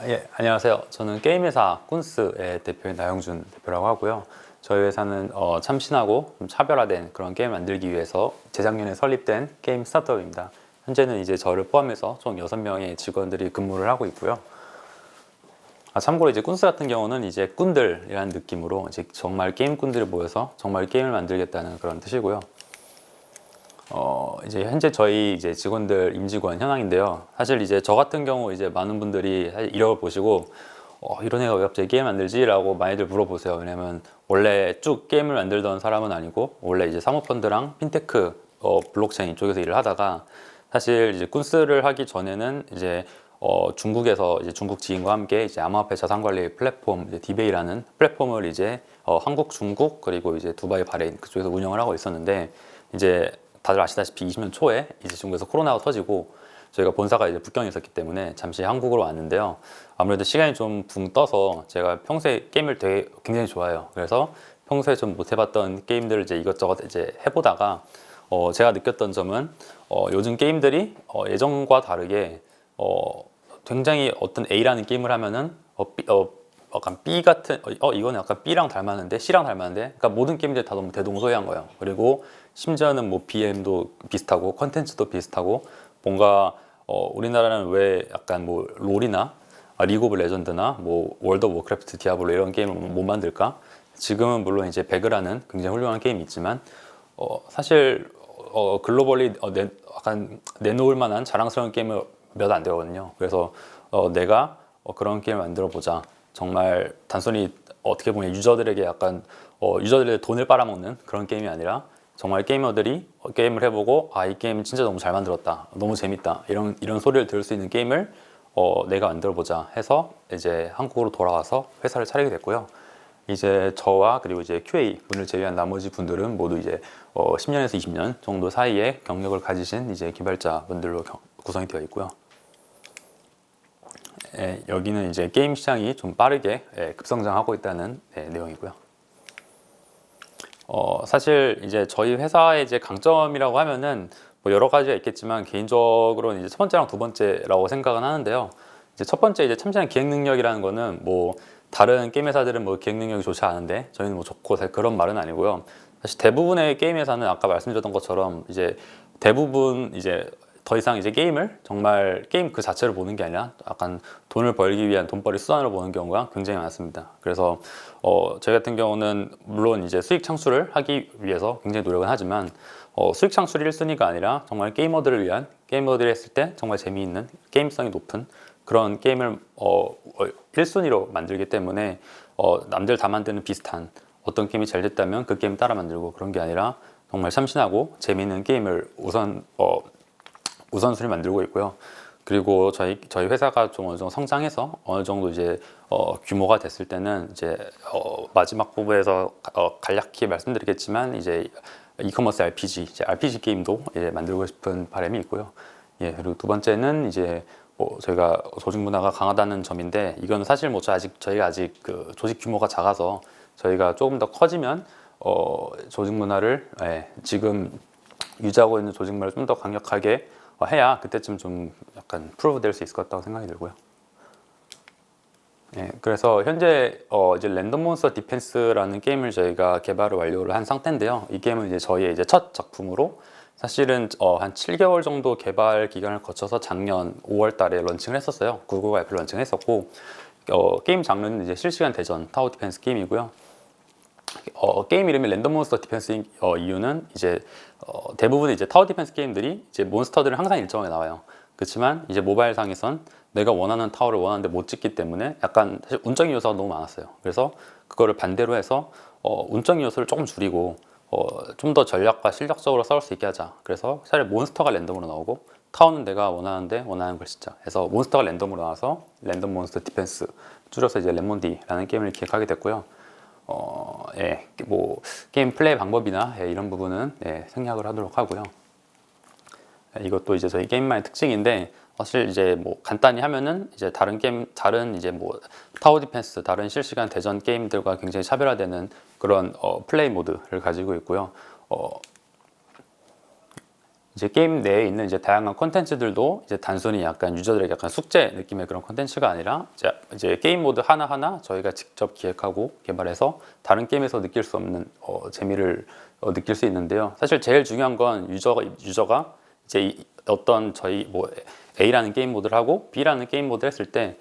예, 안녕하세요. 저는 게임회사 꾼스의 대표인 나영준 대표라고 하고요. 저희 회사는 참신하고 좀 차별화된 그런 게임을 만들기 위해서 재작년에 설립된 게임 스타트업입니다. 현재는 이제 저를 포함해서 총 6명의 직원들이 근무를 하고 있고요. 참고로 이제 꾼스 같은 경우는 이제 꾼들이라는 느낌으로 이제 정말 게임꾼들이 모여서 정말 게임을 만들겠다는 그런 뜻이고요. 이제 현재 저희 이제 직원들 임직원 현황인데요. 사실 이제 저 같은 경우 이제 많은 분들이 사실 이력을 보시고 이런 애가 왜 갑자기 게임 만들지? 라고 많이들 물어보세요. 왜냐면 원래 쭉 게임을 만들던 사람은 아니고 원래 이제 사모펀드랑 핀테크 블록체인 쪽에서 일을 하다가 사실 이제 꾼스를 하기 전에는 이제 중국에서 이제 중국 지인과 함께 이제 암호화폐 자산관리 플랫폼 이제 디베이라는 플랫폼을 이제 한국, 중국 그리고 이제 두바이, 바레인 그쪽에서 운영을 하고 있었는데 이제 다들 아시다시피 20년 초에 이제 중국에서 코로나가 터지고 저희가 본사가 이제 북경에 있었기 때문에 잠시 한국으로 왔는데요. 아무래도 시간이 좀 붕 떠서 제가 평소에 게임을 굉장히 좋아해요. 그래서 평소에 좀 못 해봤던 게임들을 이제 이것저것 이제 해보다가 제가 느꼈던 점은 요즘 게임들이 예전과 다르게 굉장히 어떤 A라는 게임을 하면은 약간 B 같은 이거는 약간 B랑 닮았는데 C랑 닮았는데 그러니까 모든 게임들이 다 너무 대동소이한 거예요. 그리고 심지어는 뭐 BM도 비슷하고 컨텐츠도 비슷하고 뭔가 우리나라는 왜 약간 뭐 롤이나 리그 오브 레전드나 뭐 월드 오브 워크래프트 디아블로 이런 게임을 못 만들까? 지금은 물론 이제 배그라는 굉장히 훌륭한 게임이 있지만 사실 글로벌리 약간 내놓을 만한 자랑스러운 게임을 몇 안 되거든요. 그래서 내가 그런 게임을 만들어 보자. 정말 단순히 어떻게 보면 유저들에게 약간 유저들의 돈을 빨아먹는 그런 게임이 아니라 정말 게이머들이 게임을 해보고 이 게임 진짜 너무 잘 만들었다, 너무 재밌다 이런 소리를 들을 수 있는 게임을 내가 만들어 보자 해서 이제 한국으로 돌아와서 회사를 차리게 됐고요. 이제 저와 그리고 이제 QA 분을 제외한 나머지 분들은 모두 이제 10년에서 20년 정도 사이에 경력을 가지신 이제 개발자 분들로 구성이 되어 있고요. 여기는 이제 게임 시장이 좀 빠르게 급성장하고 있다는 내용이고요. 사실 이제 저희 회사의 이제 강점이라고 하면은 뭐 여러 가지가 있겠지만 개인적으로는 이제 첫 번째랑 두 번째라고 생각은 하는데요. 이제 첫 번째 이제 참신한 기획 능력이라는 거는 뭐 다른 게임 회사들은 뭐 기획 능력이 좋지 않은데 저희는 뭐 좋고 그런 말은 아니고요. 사실 대부분의 게임 회사는 아까 말씀드렸던 것처럼 이제 대부분 이제 더 이상 이제 게임을 정말 게임 그 자체를 보는 게 아니라 약간 돈을 벌기 위한 돈벌이 수단으로 보는 경우가 굉장히 많습니다. 그래서 저희 같은 경우는 물론 이제 수익 창출을 하기 위해서 굉장히 노력은 하지만 수익 창출이 1순위가 아니라 정말 게이머들을 위한 게이머들이 했을 때 정말 재미있는 게임성이 높은 그런 게임을 1순위로 만들기 때문에 남들 다 만드는 비슷한 어떤 게임이 잘 됐다면 그 게임 따라 만들고 그런 게 아니라 정말 참신하고 재미있는 게임을 우선순위 만들고 있고요. 그리고 저희 회사가 좀 어느 정도 성장해서 어느 정도 이제 규모가 됐을 때는 이제 마지막 부분에서 간략히 말씀드리겠지만 이제 이커머스 RPG, 이제 RPG 게임도 이제 만들고 싶은 바람이 있고요. 예, 그리고 두 번째는 이제 뭐 저희가 조직 문화가 강하다는 점인데 이건 사실 뭐 저희가 아직 그 조직 규모가 작아서 저희가 조금 더 커지면 조직 문화를 지금 유지하고 있는 조직 문화를 좀 더 강력하게 해야 그때쯤 좀 약간 프로브 될 수 있을 것 같다고 생각이 들고요. 예, 그래서 현재 이제 랜덤 몬스터 디펜스라는 게임을 저희가 개발을 완료를 한 상태인데요. 이 게임은 이제 저희의 이제 첫 작품으로 사실은 한 7개월 정도 개발 기간을 거쳐서 작년 5월 달에 런칭을 했었어요. 999 F를 런칭을 했었고 게임 장르는 이제 실시간 대전 타워 디펜스 게임이고요. 게임 이름이 랜덤 몬스터 디펜스 이유는 이제 대부분의 이제 타워 디펜스 게임들이 이제 몬스터들은 항상 일정하게 나와요. 그렇지만 이제 모바일 상에선 내가 원하는 타워를 원하는데 못 짓기 때문에 약간 사실 운적인 요소가 너무 많았어요. 그래서 그거를 반대로 해서 운적인 요소를 조금 줄이고 좀 더 전략과 실력적으로 싸울 수 있게 하자. 그래서 사실 몬스터가 랜덤으로 나오고 타워는 내가 원하는데 원하는 걸 짓자. 그래서 몬스터가 랜덤으로 나와서 랜덤 몬스터 디펜스 줄여서 이제 랜몬디라는 게임을 기획하게 됐고요. 뭐 게임 플레이 방법이나 이런 부분은 생략을 하도록 하고요. 이것도 이제 저희 게임만의 특징인데 사실 이제 뭐 간단히 하면은 이제 다른 이제 뭐 타워 디펜스, 다른 실시간 대전 게임들과 굉장히 차별화되는 그런 플레이 모드를 가지고 있고요. 이제 게임 내에 있는 이제 다양한 콘텐츠들도 이제 단순히 약간 유저들에게 약간 숙제 느낌의 그런 콘텐츠가 아니라 이제 게임 모드 하나하나 저희가 직접 기획하고 개발해서 다른 게임에서 느낄 수 없는 재미를 느낄 수 있는데요. 사실 제일 중요한 건 유저가 이제 어떤 저희 뭐 A라는 게임 모드를 하고 B라는 게임 모드를 했을 때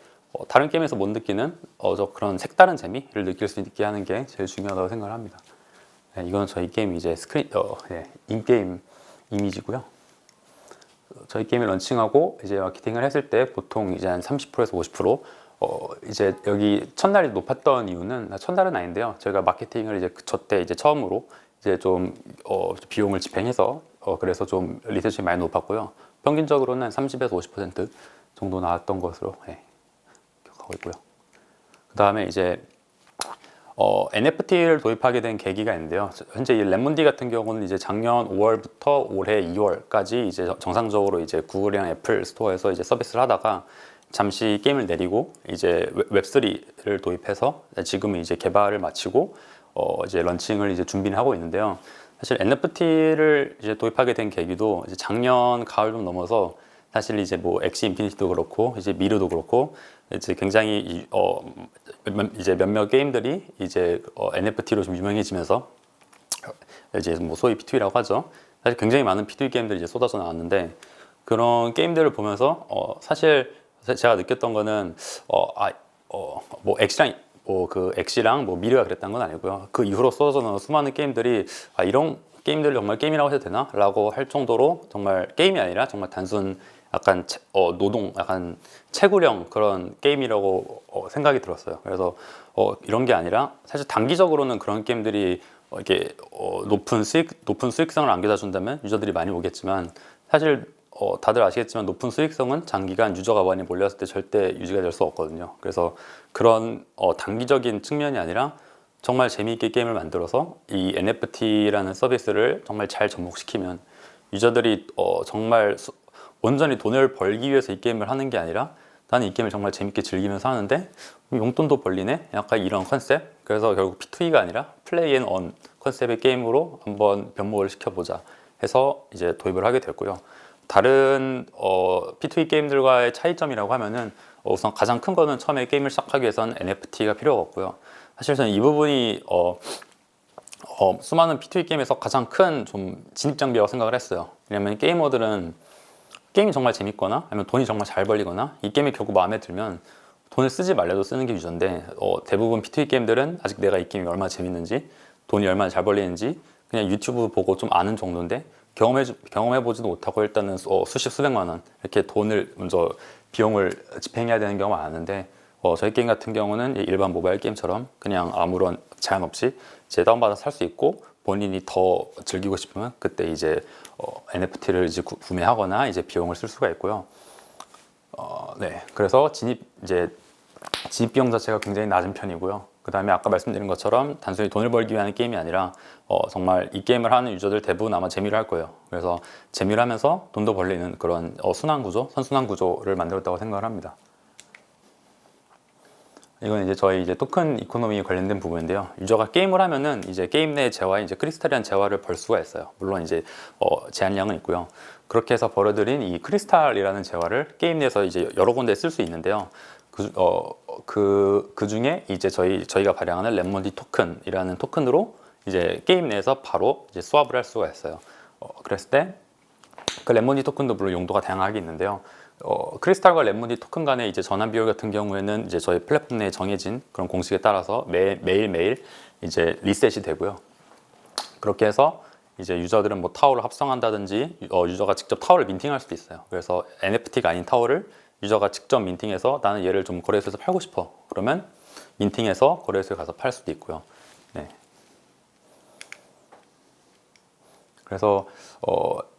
다른 게임에서 못 느끼는 저 그런 색다른 재미를 느낄 수 있게 하는 게 제일 중요하다고 생각을 합니다. 네, 이건 저희 게임 이제 인게임 이미지고요. 저희 게임을 런칭하고 이제 마케팅을 했을 때 보통 이제 한 30%에서 50% 이제 여기 첫날이 높았던 이유는 첫날은 아닌데요. 저희가 마케팅을 이제 저때 이제 처음으로 이제 좀 비용을 집행해서 그래서 좀 리서치가 많이 높았고요. 평균적으로는 30에서 50% 정도 나왔던 것으로 기억하고 있고요. 그 다음에 이제 NFT를 도입하게 된 계기가 있는데요. 현재 이 랩몬디 같은 경우는 이제 작년 5월부터 올해 2월까지 이제 정상적으로 이제 구글이랑 애플 스토어에서 이제 서비스를 하다가 잠시 게임을 내리고 이제 웹3를 도입해서 지금은 이제 개발을 마치고 이제 런칭을 이제 준비를 하고 있는데요. 사실 NFT를 이제 도입하게 된 계기도 이제 작년 가을 좀 넘어서 사실 이제 뭐 엑시 인피니티도 그렇고 이제 미르도 그렇고 이제 굉장히 이제 몇몇 게임들이 이제 NFT로 좀 유명해지면서 이제 뭐 소위 P2E라고 하죠. 사실 굉장히 많은 P2E 게임들이 이제 쏟아져 나왔는데 그런 게임들을 보면서 사실 제가 느꼈던 거는 뭐 엑시랑 뭐 미르가 그랬던 건 아니고요. 그 이후로 쏟아져 나온 수많은 게임들이 이런 게임들을 정말 게임이라고 해도 되나? 라고 할 정도로 정말 게임이 아니라 정말 단순 약간 노동, 약간 채굴형 그런 게임이라고 생각이 들었어요. 그래서 이런 게 아니라 사실 단기적으로는 그런 게임들이 이렇게 높은 수익성을 안겨다 준다면 유저들이 많이 오겠지만 사실 다들 아시겠지만 높은 수익성은 장기간 유저가 많이 몰렸을 때 절대 유지가 될 수 없거든요. 그래서 그런 단기적인 측면이 아니라 정말 재미있게 게임을 만들어서 이 NFT라는 서비스를 정말 잘 접목시키면 유저들이 정말 온전히 돈을 벌기 위해서 이 게임을 하는 게 아니라 나는 이 게임을 정말 재밌게 즐기면서 하는데 용돈도 벌리네? 약간 이런 컨셉? 그래서 결국 P2E가 아니라 플레이 앤 언 컨셉의 게임으로 한번 변모를 시켜보자 해서 이제 도입을 하게 됐고요. 다른 P2E 게임들과의 차이점이라고 하면은 우선 가장 큰 거는 처음에 게임을 시작하기 위해서는 NFT가 필요가 없고요. 사실 저는 이 부분이 수많은 P2E 게임에서 가장 큰 좀 진입 장벽이라고 생각을 했어요. 왜냐면 게이머들은 게임이 정말 재밌거나 아니면 돈이 정말 잘 벌리거나 이 게임이 결국 마음에 들면 돈을 쓰지 말래도 쓰는 게 유저인데 대부분 P2E 게임들은 아직 내가 이 게임이 얼마나 재밌는지 돈이 얼마나 잘 벌리는지 그냥 유튜브 보고 좀 아는 정도인데 경험해보지도 못하고 일단은 수십 수백만 원 이렇게 돈을 먼저 비용을 집행해야 되는 경우가 많은데 저희 게임 같은 경우는 일반 모바일 게임처럼 그냥 아무런 제한 없이 이제 다운받아서 살 수 있고 본인이 더 즐기고 싶으면 그때 이제 NFT를 이제 구매하거나 이제 비용을 쓸 수가 있고요. 네, 그래서 진입 비용 자체가 굉장히 낮은 편이고요. 그 다음에 아까 말씀드린 것처럼 단순히 돈을 벌기 위한 게임이 아니라 정말 이 게임을 하는 유저들 대부분 아마 재미를 할 거예요. 그래서 재미를 하면서 돈도 벌리는 그런 선순환 구조를 만들었다고 생각을 합니다. 이건 이제 저희 토큰 이코노미 관련된 부분인데요. 유저가 게임을 하면은 이제 게임 내 재화에 이제 크리스탈이라는 재화를 벌 수가 있어요. 물론 이제 제한량은 있고요. 그렇게 해서 벌어들인 이 크리스탈이라는 재화를 게임 내에서 이제 여러 군데 쓸 수 있는데요. 그 중에 이제 저희가 발행하는 랩몬디 토큰이라는 토큰으로 이제 게임 내에서 바로 이제 수합을 할 수가 있어요. 그랬을 때 그 랩몬디 토큰도 물론 용도가 다양하게 있는데요. 크리스탈과 랩몬디 토큰 간의 이제 전환 비율 같은 경우에는 이제 저희 플랫폼 내에 정해진 그런 공식에 따라서 매일 이제 리셋이 되고요. 그렇게 해서 이제 유저들은 뭐 타워를 합성한다든지 유저가 직접 타워를 민팅할 수도 있어요. 그래서 NFT가 아닌 타워를 유저가 직접 민팅해서 나는 얘를 좀 거래소에서 팔고 싶어. 그러면 민팅해서 거래소에 가서 팔 수도 있고요. 네. 그래서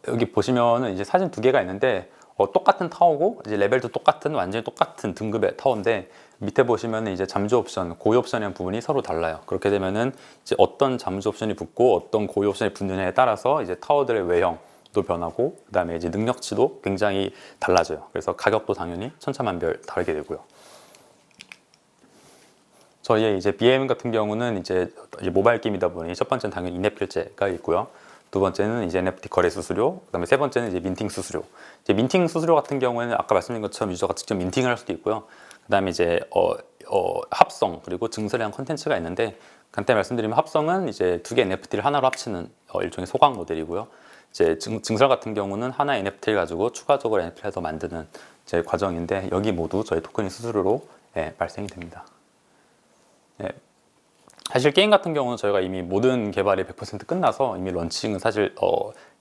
여기 보시면은 이제 사진 두 개가 있는데 똑같은 타워고 이제 레벨도 똑같은 완전히 똑같은 등급의 타워인데 밑에 보시면은 이제 잠수 옵션, 고유 옵션이라는 부분이 서로 달라요. 그렇게 되면은 이제 어떤 잠수 옵션이 붙고 어떤 고유 옵션이 붙느냐에 따라서 이제 타워들의 외형도 변하고 그다음에 이제 능력치도 굉장히 달라져요. 그래서 가격도 당연히 천차만별 다르게 되고요. 저희의 이제 BM 같은 경우는 이제 모바일 게임이다 보니 첫 번째는 당연히 인앱 결제가 있고요. 두 번째는 이제 NFT 거래 수수료, 그다음에 세 번째는 이제 민팅 수수료. 이제 민팅 수수료 같은 경우에는 아까 말씀드린 것처럼 유저가 직접 민팅을 할 수도 있고요. 그다음에 이제 합성 그리고 증설이라는 콘텐츠가 있는데, 간단히 말씀드리면 합성은 이제 두 개 NFT를 하나로 합치는 일종의 소각 모델이고요. 이제 증설 같은 경우는 하나의 NFT를 가지고 추가적으로 NFT를 더 만드는 제 과정인데, 여기 모두 저희 토큰이 수수료로 발생이 됩니다. 사실 게임 같은 경우는 저희가 이미 모든 개발이 100% 끝나서 이미 런칭은 사실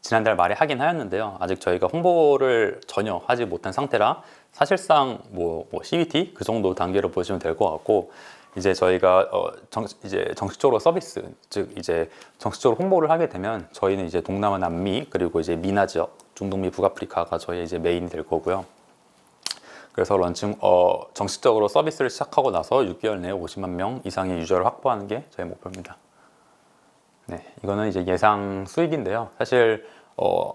지난달 말에 하긴 하였는데요. 아직 저희가 홍보를 전혀 하지 못한 상태라 사실상 뭐 CBT 그 정도 단계로 보시면 될 것 같고, 이제 저희가 이제 정식적으로 서비스, 즉 이제 정식적으로 홍보를 하게 되면 저희는 이제 동남아, 남미 그리고 이제 미나 지역, 중동미, 북아프리카가 저희 이제 메인이 될 거고요. 그래서 런칭 정식적으로 서비스를 시작하고 나서 6개월 내에 50만 명 이상의 유저를 확보하는 게 저희 목표입니다. 네, 이거는 이제 예상 수익인데요. 사실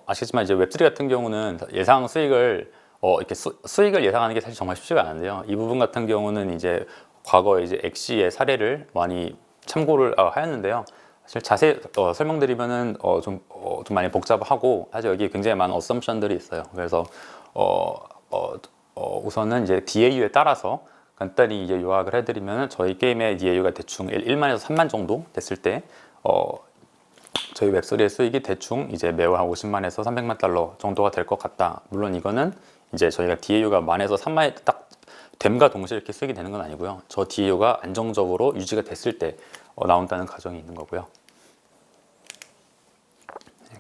아시겠지만 이제 웹3 같은 경우는 예상 수익을 이렇게 수익을 예상하는 게 사실 정말 쉽지가 않은데요. 이 부분 같은 경우는 이제 과거에 이제 엑시의 사례를 많이 참고를 하였는데요. 사실 자세히 설명드리면은 좀 많이 복잡하고, 사실 여기 굉장히 많은 어썸션들이 있어요. 그래서 우선은 이제 DAU에 따라서 간단히 이제 요약을 해드리면, 저희 게임의 DAU가 대충 1만에서 3만 정도 됐을 때 저희 웹3의 수익이 대충 이제 매월 한 50만에서 300만 달러 정도가 될 것 같다. 물론 이거는 이제 저희가 DAU가 만에서 3만에 딱 됨과 동시에 이렇게 수익이 되는 건 아니고요. 저 DAU가 안정적으로 유지가 됐을 때 나온다는 가정이 있는 거고요.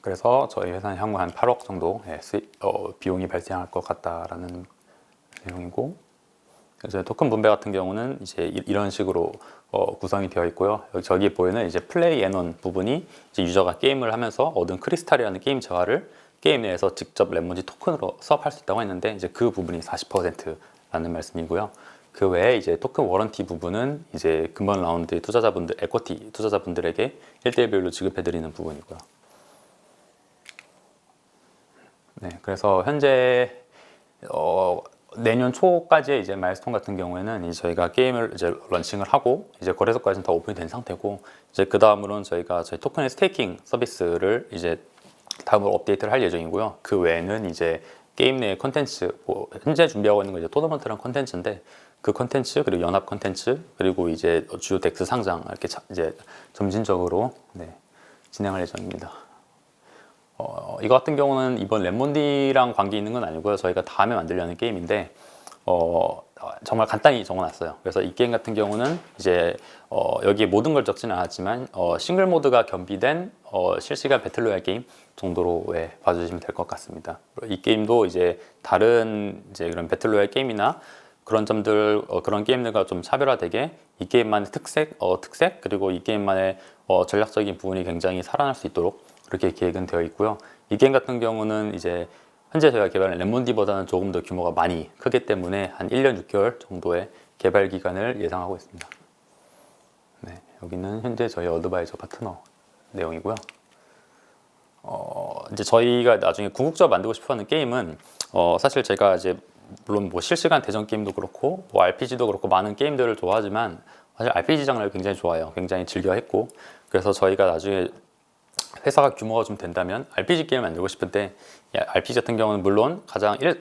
그래서 저희 회사는 향후 한 8억 정도 비용이 발생할 것 같다라는 내용이고, 그래서 토큰 분배 같은 경우는 이제 이런 식으로 구성이 되어 있고요. 저기 보이는 이제 플레이 앤온 부분이 이제 유저가 게임을 하면서 얻은 크리스탈이라는 게임 재화를 게임 내에서 직접 랩몬지 토큰으로 수합할 수 있다고 했는데, 이제 그 부분이 40%라는 말씀이고요. 그 외에 이제 토큰 워런티 부분은 이제 금번 라운드 투자자분들, 에쿼티 투자자분들에게 1대1 비율로 지급해드리는 부분이고요. 네, 그래서 현재 내년 초까지의 이제 마일스톤 같은 경우에는 이제 저희가 게임을 이제 런칭을 하고 이제 거래소까지는 다 오픈이 된 상태고, 이제 그 다음으로는 저희가 저희 토큰의 스테이킹 서비스를 이제 다음으로 업데이트를 할 예정이고요. 그 외에는 이제 게임 내 컨텐츠, 현재 준비하고 있는 거 이제 토너먼트랑 컨텐츠인데, 그 컨텐츠 그리고 연합 컨텐츠 그리고 이제 주요 덱스 상장 이렇게 이제 점진적으로 진행할 예정입니다. 이거 같은 경우는 이번 랩몬디랑 관계 있는 건 아니고요. 저희가 다음에 만들려는 게임인데 정말 간단히 적어놨어요. 그래서 이 게임 같은 경우는 이제 여기에 모든 걸 적지는 않았지만 싱글 모드가 겸비된 실시간 배틀로얄 게임 정도로 봐주시면 될 것 같습니다. 이 게임도 이제 다른 이제 그런 배틀로얄 게임이나 그런 점들, 그런 게임들과 좀 차별화되게 이 게임만의 특색 그리고 이 게임만의 전략적인 부분이 굉장히 살아날 수 있도록 그렇게 계획은 되어 있고요. 이 게임 같은 경우는 이제 현재 저희가 개발한 랩몬디보다는 조금 더 규모가 많이 크기 때문에 한 1년 6개월 정도의 개발 기간을 예상하고 있습니다. 네, 여기는 현재 저희 어드바이저 파트너 내용이고요. 이제 저희가 나중에 궁극적으로 만들고 싶어하는 게임은 사실 제가 이제 물론 뭐 실시간 대전 게임도 그렇고 뭐 RPG도 그렇고 많은 게임들을 좋아하지만 사실 RPG 장르를 굉장히 좋아해요. 굉장히 즐겨 했고, 그래서 저희가 나중에 회사가 규모가 좀 된다면 RPG 게임을 만들고 싶은데, RPG 같은 경우는 물론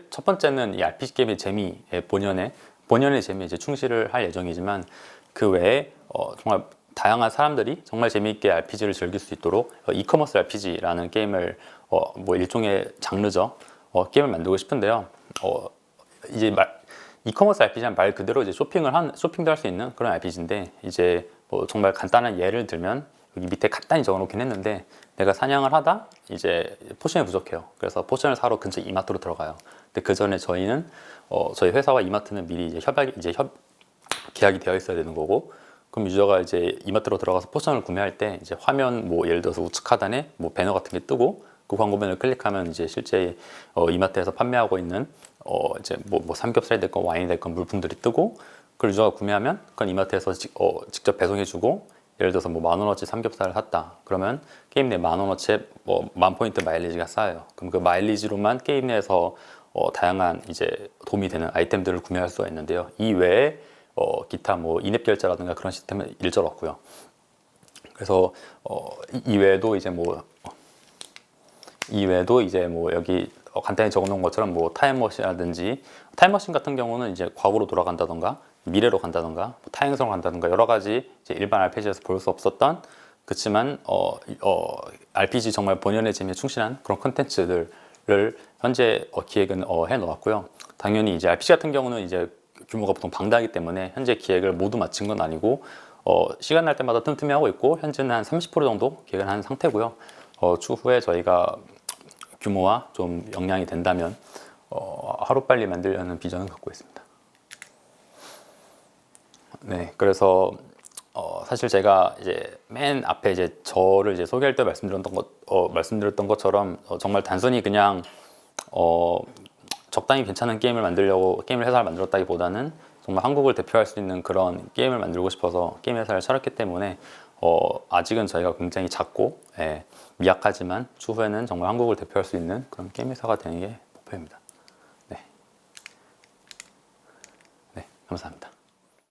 첫 번째는 이 RPG 게임의 재미, 본연의 재미에 이제 충실을 할 예정이지만, 그 외에 정말 다양한 사람들이 정말 재미있게 RPG를 즐길 수 있도록 이커머스 RPG라는 게임을 뭐 일종의 장르죠. 게임을 만들고 싶은데요. 이제 이커머스 RPG는 말 그대로 이제 쇼핑도 할 수 있는 그런 RPG인데, 이제 뭐 정말 간단한 예를 들면 여기 밑에 간단히 적어놓긴 했는데, 내가 사냥을 하다 이제 포션이 부족해요. 그래서 포션을 사러 근처 이마트로 들어가요. 근데 그 전에 저희는 저희 회사와 이마트는 미리 이제 계약이 되어 있어야 되는 거고, 그럼 유저가 이제 이마트로 들어가서 포션을 구매할 때 이제 화면 뭐 예를 들어서 우측 하단에 뭐 배너 같은 게 뜨고, 그 광고면을 클릭하면 이제 실제 이마트에서 판매하고 있는 이제 뭐 삼겹살이 됐건 와인이 됐건 물품들이 뜨고, 그걸 유저가 구매하면 그건 이마트에서 직접 배송해주고, 예를 들어서 뭐 10,000원어치 삼겹살을 샀다. 그러면 게임 내 10,000원어치의 뭐 10,000포인트 마일리지가 쌓여요. 그럼 그 마일리지로만 게임 내에서 다양한 이제 도움이 되는 아이템들을 구매할 수가 있는데요. 이 외에 기타 뭐 인앱 결제라든가 그런 시스템은 일절 없고요. 그래서 이 외에도 이제 뭐 이외에도 이제 뭐 여기 간단히 적어놓은 것처럼 뭐 타임머신이라든지 타임머신 같은 경우는 이제 과거로 돌아간다던가 미래로 간다던가 뭐 타행성으로 간다던가 여러 가지 이제 일반 RPG에서 볼 수 없었던 그렇지만 RPG 정말 본연의 재미에 충실한 그런 콘텐츠들을 현재 기획은 해 놓았고요. 당연히 이제 RPG 같은 경우는 이제 규모가 보통 방대하기 때문에 현재 기획을 모두 마친 건 아니고 시간 날 때마다 틈틈이 하고 있고 현재는 한 30% 정도 기획을 한 상태고요. 추후에 저희가 규모와 좀 역량이 된다면 하루빨리 만들려는 비전을 갖고 있습니다. 네, 그래서 사실 제가 이제 맨 앞에 이제 저를 이제 소개할 때 말씀드렸던 것처럼 정말 단순히 그냥 적당히 괜찮은 게임을 만들려고 게임 회사를 만들었다기보다는 정말 한국을 대표할 수 있는 그런 게임을 만들고 싶어서 게임 회사를 차렸기 때문에 아직은 저희가 굉장히 작고 미약하지만 추후에는 정말 한국을 대표할 수 있는 그런 게임 회사가 되는 게 목표입니다. 네, 감사합니다.